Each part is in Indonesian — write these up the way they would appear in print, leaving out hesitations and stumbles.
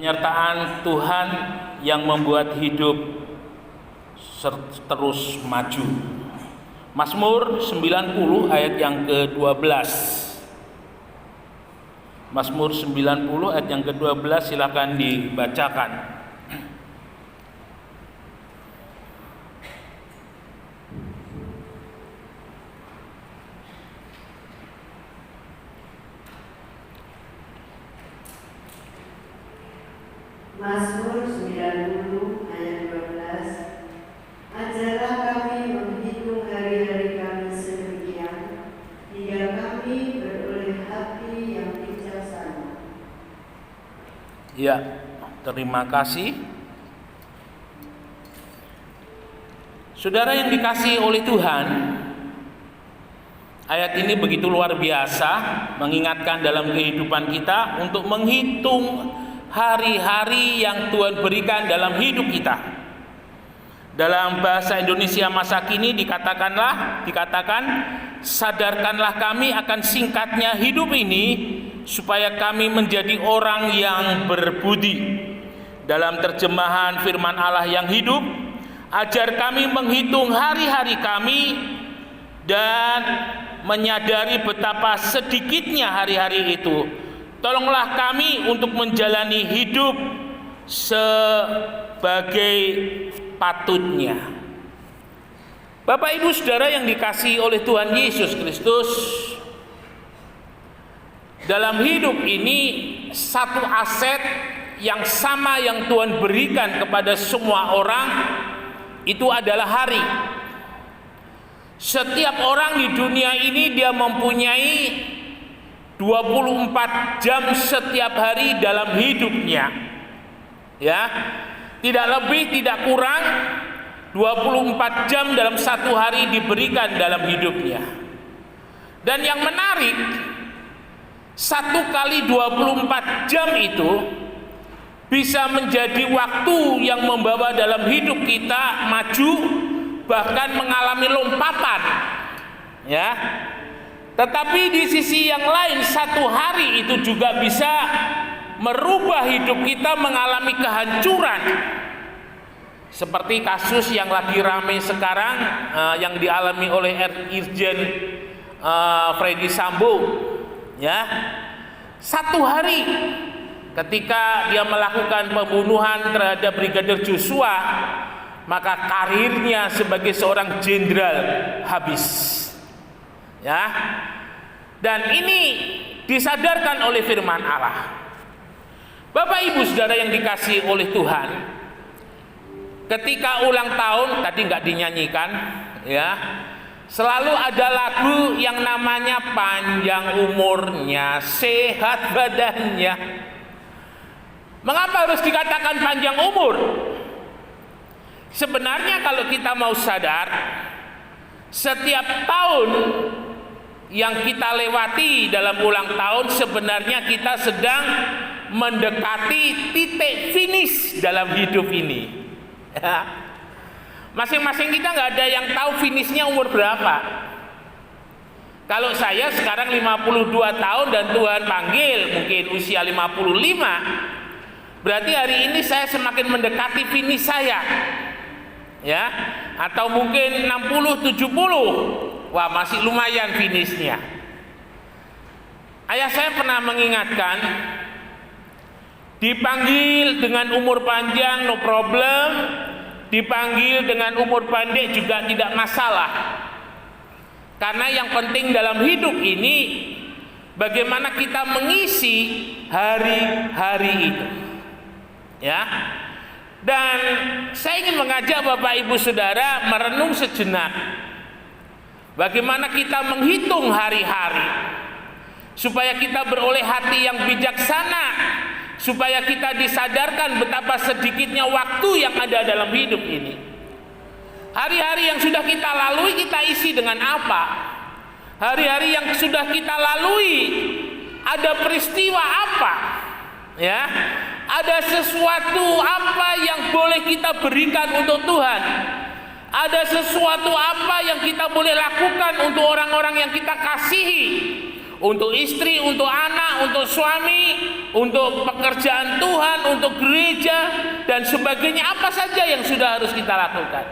Penyertaan Tuhan yang membuat hidup terus maju. Mazmur 90 ayat yang ke-12. Mazmur 90 ayat yang ke-12, silakan dibacakan. Mazmur 90 ayat 12. Ajarlah kami menghitung hari-hari kami sedemikian, hingga kami beroleh hati yang bijaksana. Ya, terima kasih. Saudara yang dikasihi oleh Tuhan, ayat ini begitu luar biasa, mengingatkan dalam kehidupan kita untuk menghitung hari-hari yang Tuhan berikan dalam hidup kita. Dalam bahasa Indonesia masa kini dikatakan, sadarkanlah kami akan singkatnya hidup ini, supaya kami menjadi orang yang berbudi. Dalam terjemahan firman Allah yang hidup, ajar kami menghitung hari-hari kami dan menyadari betapa sedikitnya hari-hari itu. Tolonglah kami untuk menjalani hidup sebagai patutnya. Bapak Ibu Saudara yang dikasihi oleh Tuhan Yesus Kristus, dalam hidup ini satu aset yang sama yang Tuhan berikan kepada semua orang itu adalah hari. Setiap orang di dunia ini dia mempunyai 24 jam setiap hari dalam hidupnya. Ya. Tidak lebih, tidak kurang 24 jam dalam satu hari diberikan dalam hidupnya. Dan yang menarik, 1 kali 24 jam itu bisa menjadi waktu yang membawa dalam hidup kita maju, bahkan mengalami lompatan. Ya. Tetapi di sisi yang lain, satu hari itu juga bisa merubah hidup kita mengalami kehancuran. Seperti kasus yang lagi ramai sekarang, yang dialami oleh Irjen Freddy Sambo. Ya, satu hari ketika dia melakukan pembunuhan terhadap Brigadir Joshua, maka karirnya sebagai seorang jenderal habis. Ya, dan ini disadarkan oleh firman Allah. Bapak Ibu Saudara yang dikasihi oleh Tuhan, ketika ulang tahun tadi nggak dinyanyikan, ya, selalu ada lagu yang namanya panjang umurnya, sehat badannya. Mengapa harus dikatakan panjang umur? Sebenarnya kalau kita mau sadar, setiap tahun yang kita lewati dalam ulang tahun sebenarnya kita sedang mendekati titik finish dalam hidup ini. Ya. Masing-masing kita nggak ada yang tahu finishnya umur berapa. Kalau saya sekarang 52 tahun dan Tuhan panggil mungkin usia 55, berarti hari ini saya semakin mendekati finish saya. Ya, atau mungkin 60, 70. Wah, masih lumayan finishnya. Ayah saya pernah mengingatkan, dipanggil dengan umur panjang no problem, dipanggil dengan umur pendek juga tidak masalah. Karena yang penting dalam hidup ini bagaimana kita mengisi hari-hari itu. Ya. Dan saya ingin mengajak Bapak Ibu Saudara merenung sejenak. Bagaimana kita menghitung hari-hari supaya kita beroleh hati yang bijaksana, supaya kita disadarkan betapa sedikitnya waktu yang ada dalam hidup ini. Hari-hari yang sudah kita lalui kita isi dengan apa? Hari-hari yang sudah kita lalui ada peristiwa apa? Ya, ada sesuatu apa yang boleh kita berikan untuk Tuhan? Ada sesuatu apa yang kita boleh lakukan untuk orang-orang yang kita kasihi, untuk istri, untuk anak, untuk suami, untuk pekerjaan Tuhan, untuk gereja dan sebagainya, apa saja yang sudah harus kita lakukan.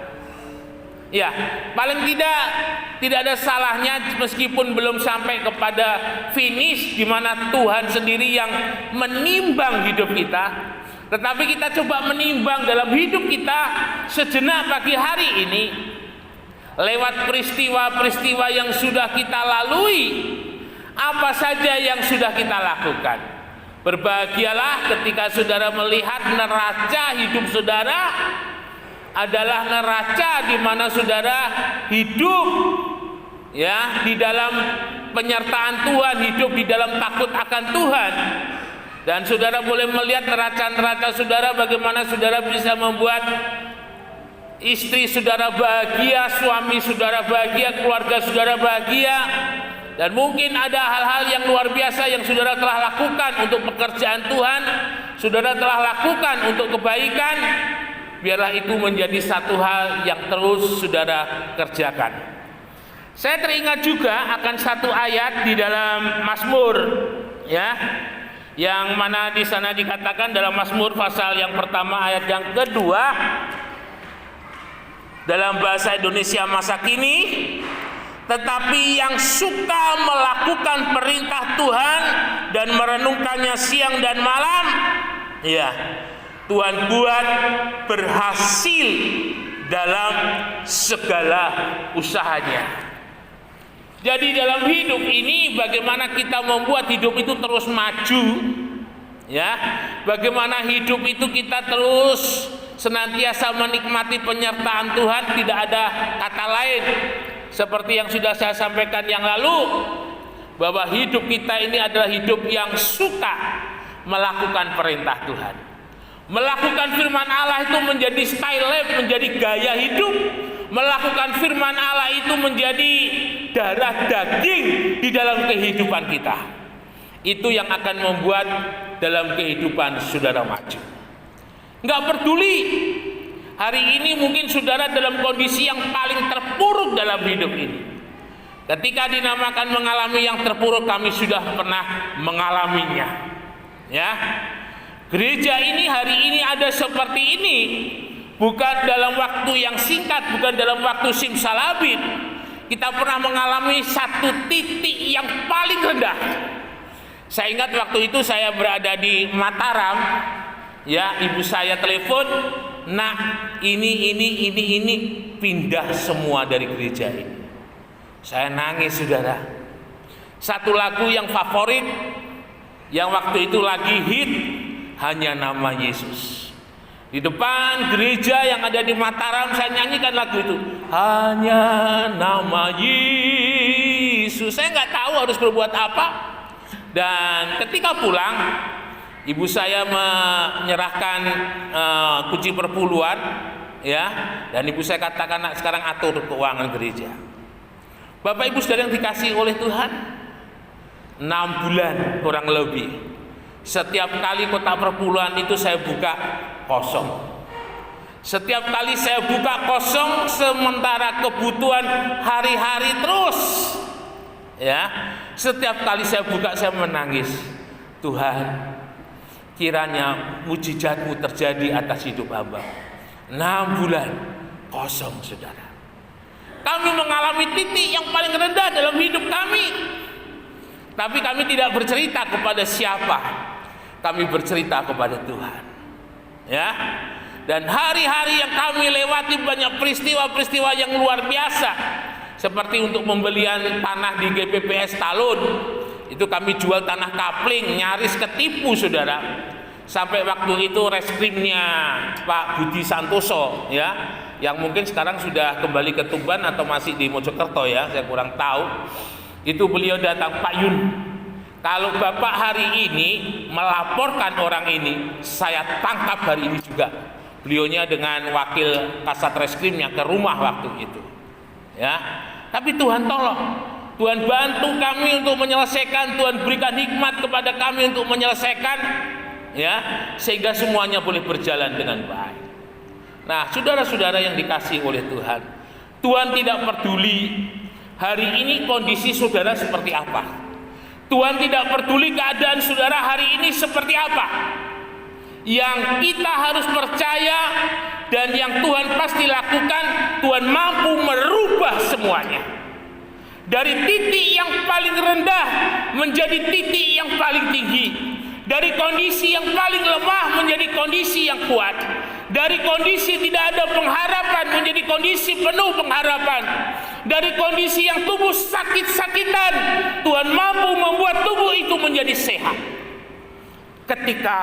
Ya, paling tidak ada salahnya meskipun belum sampai kepada finish di mana Tuhan sendiri yang menimbang hidup kita, tetapi kita coba menimbang dalam hidup kita sejenak pagi hari ini lewat peristiwa-peristiwa yang sudah kita lalui. Apa saja yang sudah kita lakukan. Berbahagialah ketika saudara melihat neraca hidup saudara adalah neraca di mana saudara hidup ya di dalam penyertaan Tuhan, hidup di dalam takut akan Tuhan. Dan saudara boleh melihat neraca-neraca saudara, bagaimana saudara bisa membuat istri saudara bahagia, suami saudara bahagia, keluarga saudara bahagia. Dan mungkin ada hal-hal yang luar biasa yang saudara telah lakukan untuk pekerjaan Tuhan, saudara telah lakukan untuk kebaikan. Biarlah itu menjadi satu hal yang terus saudara kerjakan. Saya teringat juga akan satu ayat di dalam Mazmur, ya, yang mana di sana dikatakan dalam Mazmur pasal yang pertama ayat yang kedua dalam bahasa Indonesia masa kini. Tetapi yang suka melakukan perintah Tuhan dan merenungkannya siang dan malam, ya, Tuhan buat berhasil dalam segala usahanya. Jadi dalam hidup ini bagaimana kita membuat hidup itu terus maju, ya, bagaimana hidup itu kita terus senantiasa menikmati penyertaan Tuhan, tidak ada kata lain. Seperti yang sudah saya sampaikan yang lalu, bahwa hidup kita ini adalah hidup yang suka melakukan perintah Tuhan. Melakukan firman Allah itu menjadi style life, menjadi gaya hidup. Melakukan firman Allah itu menjadi darah daging di dalam kehidupan kita. Itu yang akan membuat dalam kehidupan saudara maju. Nggak peduli hari ini mungkin saudara dalam kondisi yang paling terpuruk dalam hidup ini. Ketika dinamakan mengalami yang terpuruk, kami sudah pernah mengalaminya. Ya, gereja ini hari ini ada seperti ini, bukan dalam waktu yang singkat, bukan dalam waktu simsalabim. Kita pernah mengalami satu titik yang paling rendah. Saya ingat waktu itu saya berada di Mataram, ya, ibu saya telepon, "Nak, ini pindah semua dari gereja ini." Saya nangis, saudara. Satu lagu yang favorit yang waktu itu lagi hit, Hanya Nama Yesus. Di depan gereja yang ada di Mataram saya nyanyikan lagu itu, Hanya Nama Yesus. Saya nggak tahu harus berbuat apa. Dan ketika pulang, ibu saya menyerahkan kunci perpuluhan, ya, dan ibu saya katakan, "Nak, sekarang atur keuangan gereja." Bapak Ibu saudara yang dikasihi oleh Tuhan, 6 bulan kurang lebih, setiap kali kotak perpuluhan itu saya buka kosong. Setiap kali saya buka kosong, sementara kebutuhan hari-hari terus, ya, setiap kali saya buka saya menangis. Tuhan, kiranya mujizat-Mu terjadi atas hidup hamba. 6 bulan kosong, saudara. Kami mengalami titik yang paling rendah dalam hidup kami. Tapi kami tidak bercerita kepada siapa. Kami bercerita kepada Tuhan. Ya. Dan hari-hari yang kami lewati banyak peristiwa-peristiwa yang luar biasa. Seperti untuk pembelian tanah di GPPS Talun. Itu kami jual tanah kapling, nyaris ketipu, saudara. Sampai waktu itu reskrimnya Pak Budi Santoso, ya, yang mungkin sekarang sudah kembali ke Tuban atau masih di Mojokerto, ya, saya kurang tahu. Itu beliau datang, "Pak Yun, kalau Bapak hari ini melaporkan orang ini, saya tangkap hari ini juga." Beliaunya dengan wakil Kasat Reskrimnya ke rumah waktu itu, ya. Tapi Tuhan tolong, Tuhan bantu kami untuk menyelesaikan, Tuhan berikan hikmat kepada kami untuk menyelesaikan, ya, sehingga semuanya boleh berjalan dengan baik. Nah, saudara-saudara yang dikasihi oleh Tuhan, Tuhan tidak peduli hari ini kondisi saudara seperti apa. Tuhan tidak peduli keadaan saudara hari ini seperti apa. Yang kita harus percaya dan yang Tuhan pasti lakukan, Tuhan mampu merubah semuanya. Dari titik yang paling rendah menjadi titik yang paling tinggi. Dari kondisi yang paling lemah menjadi kondisi yang kuat. Dari kondisi tidak ada pengharapan menjadi kondisi penuh pengharapan. Dari kondisi yang tubuh sakit-sakitan, Tuhan mampu membuat tubuh itu menjadi sehat. Ketika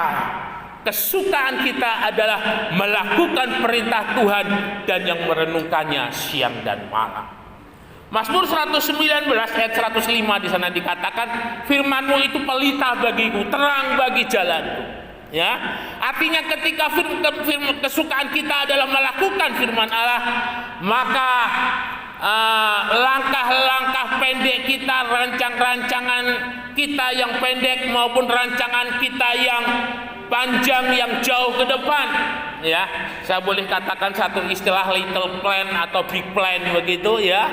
kesukaan kita adalah melakukan perintah Tuhan dan yang merenungkannya siang dan malam. Mazmur 119 ayat 105 di sana dikatakan, firman-Mu itu pelita bagiku, terang bagi jalanku. Ya, artinya ketika kesukaan kita adalah melakukan firman Allah, maka langkah-langkah pendek kita, rancangan kita yang pendek maupun rancangan kita yang panjang yang jauh ke depan, ya, saya boleh katakan satu istilah little plan atau big plan begitu, ya,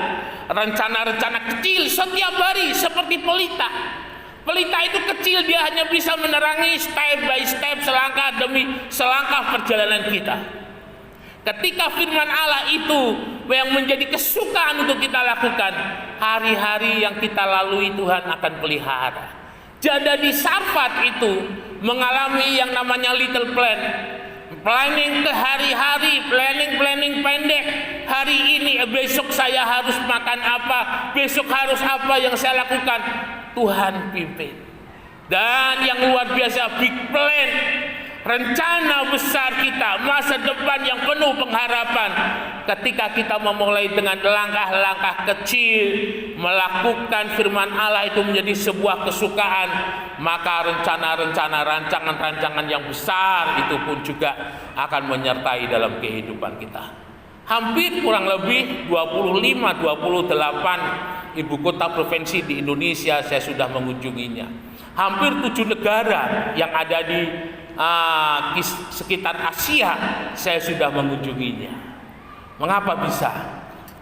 rencana-rencana kecil setiap hari seperti pelita. Pelita itu kecil, dia hanya bisa menerangi step by step, selangkah demi selangkah perjalanan kita. Ketika firman Allah itu yang menjadi kesukaan untuk kita lakukan, hari-hari yang kita lalui Tuhan akan pelihara. Jadi di Sarfat itu mengalami yang namanya little plan, planning ke hari-hari, planning pendek. Hari ini, besok saya harus makan apa, besok harus apa yang saya lakukan. Tuhan pimpin. Dan yang luar biasa, big plan, rencana besar kita, masa depan yang penuh pengharapan. Ketika kita memulai dengan langkah-langkah kecil, melakukan firman Allah itu menjadi sebuah kesukaan, maka rencana-rencana, rancangan-rancangan yang besar itu pun juga akan menyertai dalam kehidupan kita. Hampir kurang lebih 28 ibu kota provinsi di Indonesia saya sudah mengunjunginya. Hampir 7 negara yang ada di sekitar Asia saya sudah mengunjunginya. Mengapa bisa?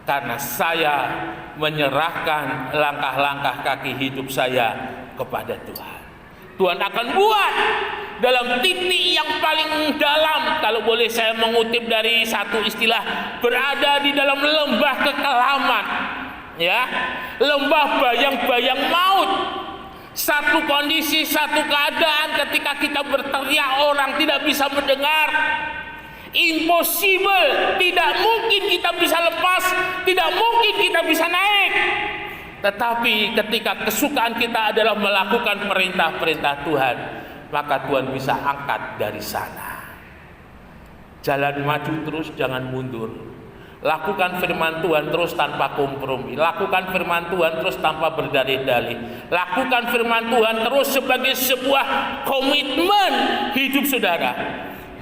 Karena saya menyerahkan langkah-langkah kaki hidup saya kepada Tuhan. Tuhan akan buat dalam titik yang paling dalam, kalau boleh saya mengutip dari satu istilah, berada di dalam lembah kekelaman, ya, lembah bayang-bayang maut. Satu kondisi, satu keadaan ketika kita berteriak orang tidak bisa mendengar. Impossible, tidak mungkin kita bisa lepas, tidak mungkin kita bisa naik. Tetapi ketika kesukaan kita adalah melakukan perintah-perintah Tuhan, maka Tuhan bisa angkat dari sana. Jalan maju terus, jangan mundur. Lakukan firman Tuhan terus tanpa kompromi. Lakukan firman Tuhan terus tanpa berdalih-dalih. Lakukan firman Tuhan terus sebagai sebuah komitmen hidup saudara.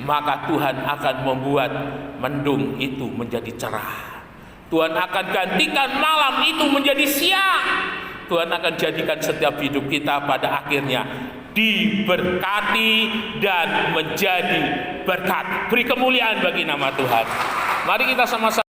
Maka Tuhan akan membuat mendung itu menjadi cerah. Tuhan akan gantikan malam itu menjadi siang. Tuhan akan jadikan setiap hidup kita pada akhirnya diberkati dan menjadi berkat. Beri kemuliaan bagi nama Tuhan. Mari kita sama-sama